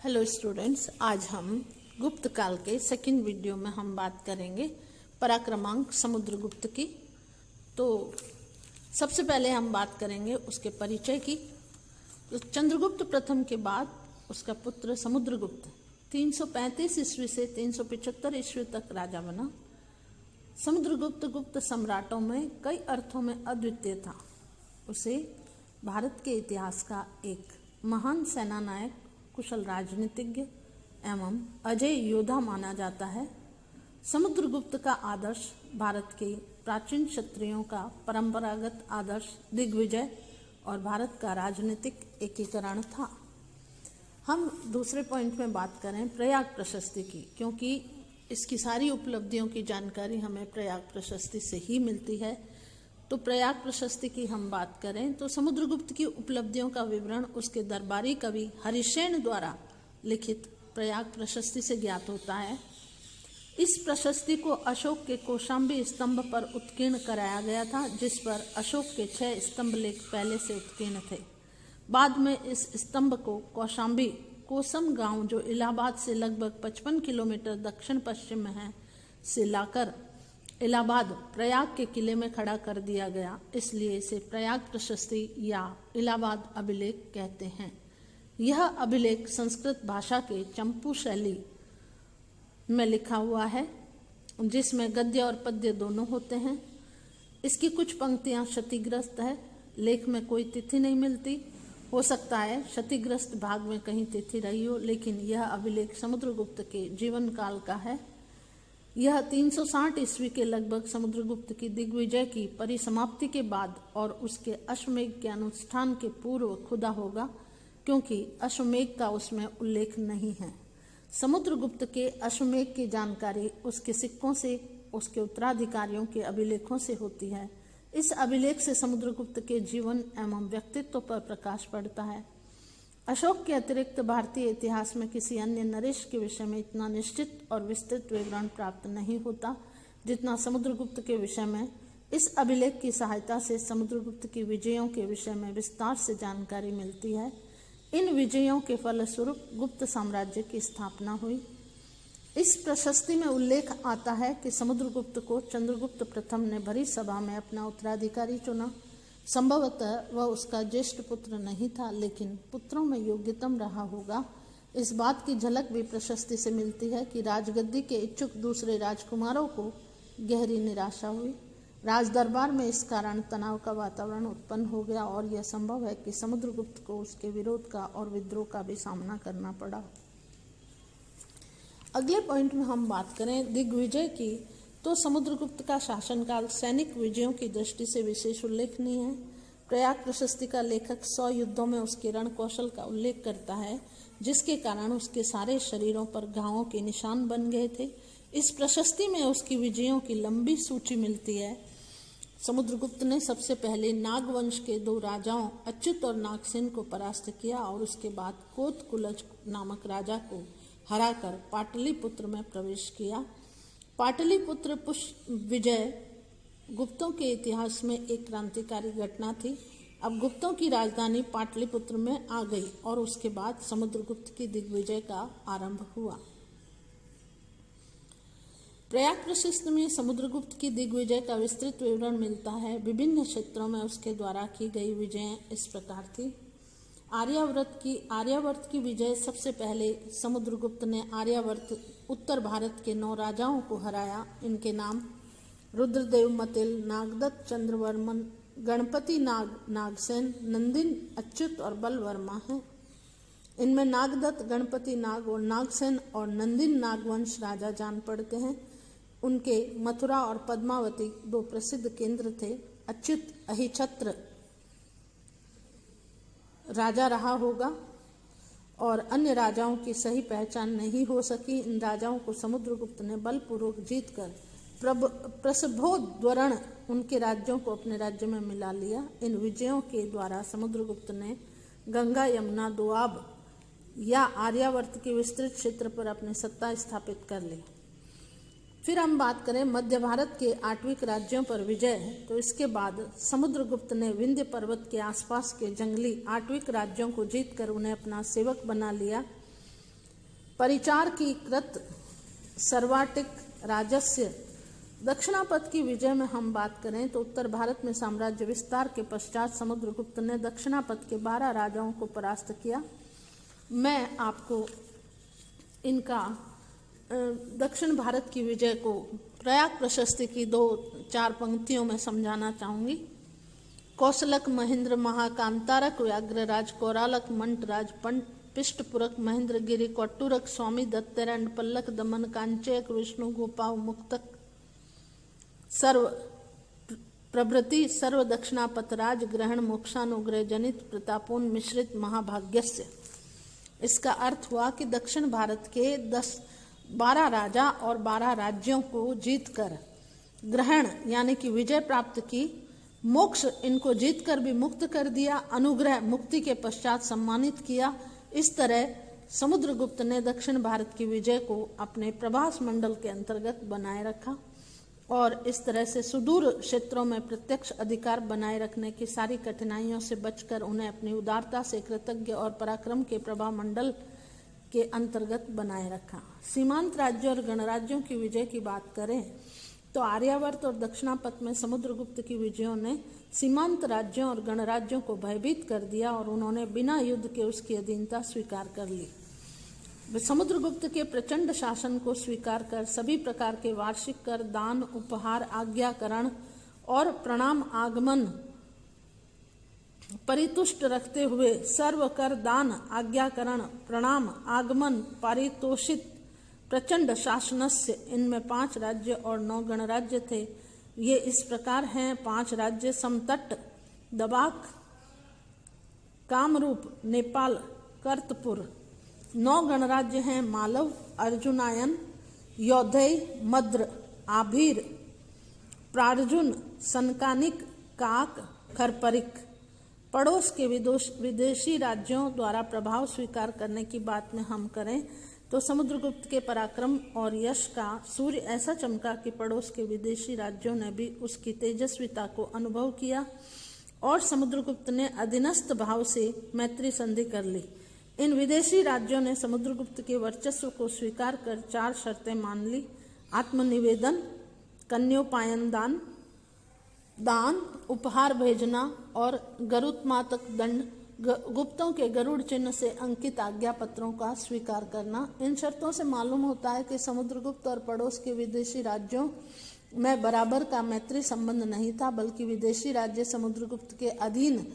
Hello students, आज हम गुप्त काल के सेकंड वीडियो में हम बात करेंगे पराक्रमांक समुद्रगुप्त की। तो सबसे पहले हम बात करेंगे उसके परिचय की। तो चंद्रगुप्त प्रथम के बाद उसका पुत्र समुद्रगुप्त 335 ईस्वी से 375 ईस्वी तक राजा बना। समुद्रगुप्त गुप्त सम्राटों में कई अर्थों में अद्वितीय था। उसे भारत के इतिहास का एक महान सेनानायक, कुशल राजनीतिज्ञ एवं अजय योद्धा माना जाता है। समुद्रगुप्त का आदर्श भारत के प्राचीन क्षत्रियों का परंपरागत आदर्श दिग्विजय और भारत का राजनीतिक एकीकरण था। हम दूसरे पॉइंट में बात करें प्रयाग प्रशस्ति की, क्योंकि इसकी सारी उपलब्धियों की जानकारी हमें प्रयाग प्रशस्ति से ही मिलती है। तो प्रयाग प्रशस्ति की हम बात करें तो समुद्रगुप्त की उपलब्धियों का विवरण उसके दरबारी कवि हरिसेन द्वारा लिखित प्रयाग प्रशस्ति से ज्ञात होता है। इस प्रशस्ति को अशोक के कौशाम्बी स्तंभ पर उत्कीर्ण कराया गया था, जिस पर अशोक के 6 स्तंभ लेख पहले से उत्कीर्ण थे। बाद में इस स्तंभ को कौशाम्बी कोसम गांव, जो इलाहाबाद से लगभग 55 किलोमीटर दक्षिण पश्चिम में है, से लाकर इलाहाबाद प्रयाग के किले में खड़ा कर दिया गया। इसलिए इसे प्रयाग प्रशस्ति या इलाहाबाद अभिलेख कहते हैं। यह अभिलेख संस्कृत भाषा के चंपू शैली में लिखा हुआ है, जिसमें गद्य और पद्य दोनों होते हैं। इसकी कुछ पंक्तियां क्षतिग्रस्त है। लेख में कोई तिथि नहीं मिलती। हो सकता है क्षतिग्रस्त भाग में कहीं तिथि रही हो, लेकिन यह अभिलेख समुद्रगुप्त के जीवन काल का है। यह 360 ईस्वी के लगभग समुद्रगुप्त की दिग्विजय की परिसमाप्ति के बाद और उसके अश्वमेध के अनुष्ठान के पूर्व खुदा होगा, क्योंकि अश्वमेध का उसमें उल्लेख नहीं है। समुद्रगुप्त के अश्वमेध की जानकारी उसके सिक्कों से, उसके उत्तराधिकारियों के अभिलेखों से होती है। इस अभिलेख से समुद्रगुप्त के जीवन एवं व्यक्तित्व पर प्रकाश पड़ता है। अशोक के अतिरिक्त भारतीय इतिहास में किसी अन्य नरेश के विषय में इतना निश्चित और विस्तृत विवरण प्राप्त नहीं होता जितना समुद्रगुप्त के विषय में। इस अभिलेख की सहायता से समुद्रगुप्त की विजयों के विषय में विस्तार से जानकारी मिलती है। इन विजयों के फलस्वरूप गुप्त साम्राज्य की स्थापना हुई। इस प्रशस्ति में उल्लेख आता है कि समुद्रगुप्त को चंद्रगुप्त प्रथम ने भरी सभा में अपना उत्तराधिकारी चुना। संभवतः वह उसका ज्येष्ठ पुत्र नहीं था, लेकिन पुत्रों में योग्यतम रहा होगा। इस बात की झलक भी प्रशस्ति से मिलती है कि राजगद्दी के इच्छुक दूसरे राजकुमारों को गहरी निराशा हुई। राज दरबार में इस कारण तनाव का वातावरण उत्पन्न हो गया और यह संभव है कि समुद्रगुप्त को उसके विरोध का और विद्रोह का भी सामना करना पड़ा। अगले पॉइंट में हम बात करें दिग्विजय की, तो समुद्रगुप्त का शासनकाल सैनिक विजयों की दृष्टि से विशेष उल्लेखनीय है। प्रयाग प्रशस्ति का लेखक 100 युद्धों में उसके रण कौशल का उल्लेख करता है, जिसके कारण उसके सारे शरीरों पर घावों के निशान बन गए थे। इस प्रशस्ति में उसकी विजयों की लंबी सूची मिलती है। समुद्रगुप्त ने सबसे पहले नागवंश के 2 राजाओं अच्युत और नागसेन को परास्त किया और उसके बाद कोतकुलज नामक राजा को हराकर पाटलिपुत्र में प्रवेश किया। पाटलिपुत्र पुष्प विजय गुप्तों के इतिहास में एक क्रांतिकारी घटना थी। अब गुप्तों की राजधानी पाटलिपुत्र में आ गई और उसके बाद समुद्रगुप्त की दिग्विजय का आरंभ हुआ। प्रयाग प्रशस्ति में समुद्रगुप्त की दिग्विजय का विस्तृत विवरण मिलता है। विभिन्न क्षेत्रों में उसके द्वारा की गई विजयें इस प्रकार थी। आर्यावर्त की विजय सबसे पहले समुद्रगुप्त ने आर्यावर्त उत्तर भारत के 9 राजाओं को हराया। इनके नाम रुद्रदेव मतिल, नागदत्त चंद्रवर्मन, गणपति नाग, नागसेन, नंदिन, अच्युत और बलवर्मा हैं। इनमें नागदत्त, गणपति नाग और नागसेन और नंदिन नागवंश राजा जान पड़ते हैं। उनके मथुरा और पद्मावती 2 प्रसिद्ध केंद्र थे। अच्युत अहिछत्र राजा रहा होगा और अन्य राजाओं की सही पहचान नहीं हो सकी। इन राजाओं को समुद्रगुप्त ने बलपूर्वक जीतकर प्रसभोद्वरण उनके राज्यों को अपने राज्य में मिला लिया। इन विजयों के द्वारा समुद्रगुप्त ने गंगा, यमुना, दोआब या आर्यावर्त के विस्तृत क्षेत्र पर अपनी सत्ता स्थापित कर ली। फिर हम बात करें मध्य भारत के आठविक राज्यों पर विजय, तो इसके बाद समुद्रगुप्त ने विंध्य पर्वत के आसपास के जंगली आठविक राज्यों को जीतकर उन्हें अपना सेवक बना लिया। परिचार की कृत सर्वाटिक राजस्य। दक्षिणापथ की विजय में हम बात करें तो उत्तर भारत में साम्राज्य विस्तार के पश्चात समुद्रगुप्त ने दक्षिणापथ के 12 राजाओं को परास्त किया। मैं आपको इनका दक्षिण भारत की विजय को प्रयाग प्रशस्ति की 2-4 पंक्तियों में समझाना चाहूंगी। कौशलक महेंद्र महाकांतारक व्याघ्रराज कौरालक मंटराज पिष्टपुरक महेंद्र गिरि कौटुरक स्वामी दत्तेरंड पल्लक दमन कांचयक विष्णु गोपाव मुक्तक सर्व प्रभृति सर्व दक्षिणापथ राज ग्रहण मोक्षानुग्रह जनित प्रतापोन मिश्रित महाभाग्यस्य। इसका अर्थ हुआ कि दक्षिण भारत के 12 राजा और 12 राज्यों को जीतकर ग्रहण यानी कि विजय प्राप्त की, मोक्ष इनको जीतकर भी मुक्त कर दिया, अनुग्रह मुक्ति के पश्चात सम्मानित किया। इस तरह समुद्रगुप्त ने दक्षिण भारत की विजय को अपने प्रभास मंडल के अंतर्गत बनाए रखा और इस तरह से सुदूर क्षेत्रों में प्रत्यक्ष अधिकार बनाए रखने की सारी कठिनाइयों से बचकर उन्हें अपनी उदारता से कृतज्ञ और पराक्रम के प्रभा मंडल के अंतर्गत बनाए रखा। सीमांत राज्यों और गणराज्यों की विजय की बात करें तो आर्यावर्त और दक्षिणापथ में समुद्रगुप्त की विजयों ने सीमांत राज्यों और गणराज्यों को भयभीत कर दिया और उन्होंने बिना युद्ध के उसकी अधीनता स्वीकार कर ली। समुद्रगुप्त के प्रचंड शासन को स्वीकार कर सभी प्रकार के वार्षिक कर, दान, उपहार, आज्ञाकरण और प्रणाम आगमन परितुष्ट रखते हुए सर्व कर, दान, आज्ञाकरण, प्रणाम आगमन पारितोषित प्रचंड शासनस्य। इनमें 5 राज्य और 9 गणराज्य थे। ये इस प्रकार हैं: 5 राज्य समतट, दबाक, कामरूप, नेपाल, कर्तपुर। 9 गणराज्य हैं: मालव, अर्जुनायन, योधेय, मद्र, आभीर, प्रार्जुन, सनकानिक, काक, खरपरिक। पड़ोस के विदेशी राज्यों द्वारा प्रभाव स्वीकार करने की बात में हम करें तो समुद्रगुप्त के पराक्रम और यश का सूर्य ऐसा चमका कि पड़ोस के विदेशी राज्यों ने भी उसकी तेजस्विता को अनुभव किया और समुद्रगुप्त ने अधीनस्थ भाव से मैत्री संधि कर ली। इन विदेशी राज्यों ने समुद्रगुप्त के वर्चस्व को स्वीकार कर 4 शर्तें मान ली: आत्मनिवेदन, कन्योपायन दान, उपहार भेजना और गरुत्मातक दंड, गुप्तों के गरुड़ चिन्ह से अंकित आज्ञा पत्रों का स्वीकार करना। इन शर्तों से मालूम होता है कि समुद्रगुप्त और पड़ोस के विदेशी राज्यों में बराबर का मैत्री संबंध नहीं था, बल्कि विदेशी राज्य समुद्रगुप्त के अधीन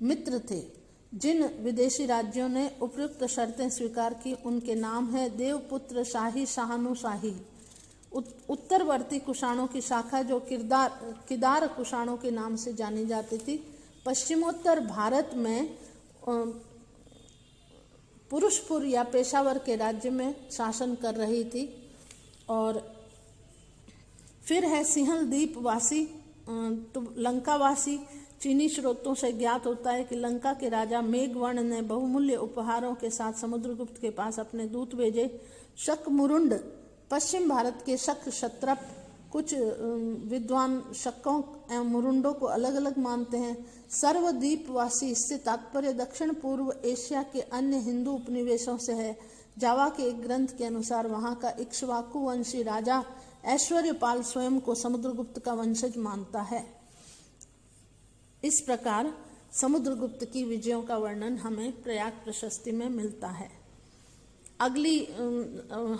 मित्र थे। जिन विदेशी राज्यों ने उपयुक्त शर्तें स्वीकार की उनके नाम है देवपुत्र शाही, शाहानुशाही। उत्तरवर्ती कुषाणों की शाखा जो किदार कुषाणों के नाम से जानी जाती थी, पश्चिमोत्तर भारत में पुरुषपुर या पेशावर के राज्य में शासन कर रही थी। और फिर है सिंहल द्वीप वासी, तो लंकावासी। चीनी स्रोतों से ज्ञात होता है कि लंका के राजा मेघवर्ण ने बहुमूल्य उपहारों के साथ समुद्रगुप्त के पास अपने दूत भेजे। शक मुरुंड, पश्चिम भारत के शक क्षत्रप। कुछ विद्वान शकों एवं मुरुंडों को अलग अलग मानते हैं। सर्वद्वीपवासी, इससे तात्पर्य दक्षिण पूर्व एशिया के अन्य हिंदू उपनिवेशों से है। जावा के एक ग्रंथ के अनुसार वहां का इक्ष्वाकु वंशी राजा ऐश्वर्यपाल स्वयं को समुद्रगुप्त का वंशज मानता है। इस प्रकार समुद्रगुप्त की विजयों का वर्णन हमें प्रयाग प्रशस्ति में मिलता है। अगली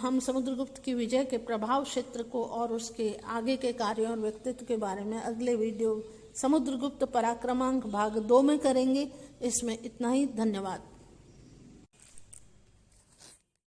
हम समुद्रगुप्त की विजय के प्रभाव क्षेत्र को और उसके आगे के कार्यों और व्यक्तित्व के बारे में अगले वीडियो समुद्रगुप्त पराक्रमांक भाग 2 में करेंगे। इसमें इतना ही। धन्यवाद।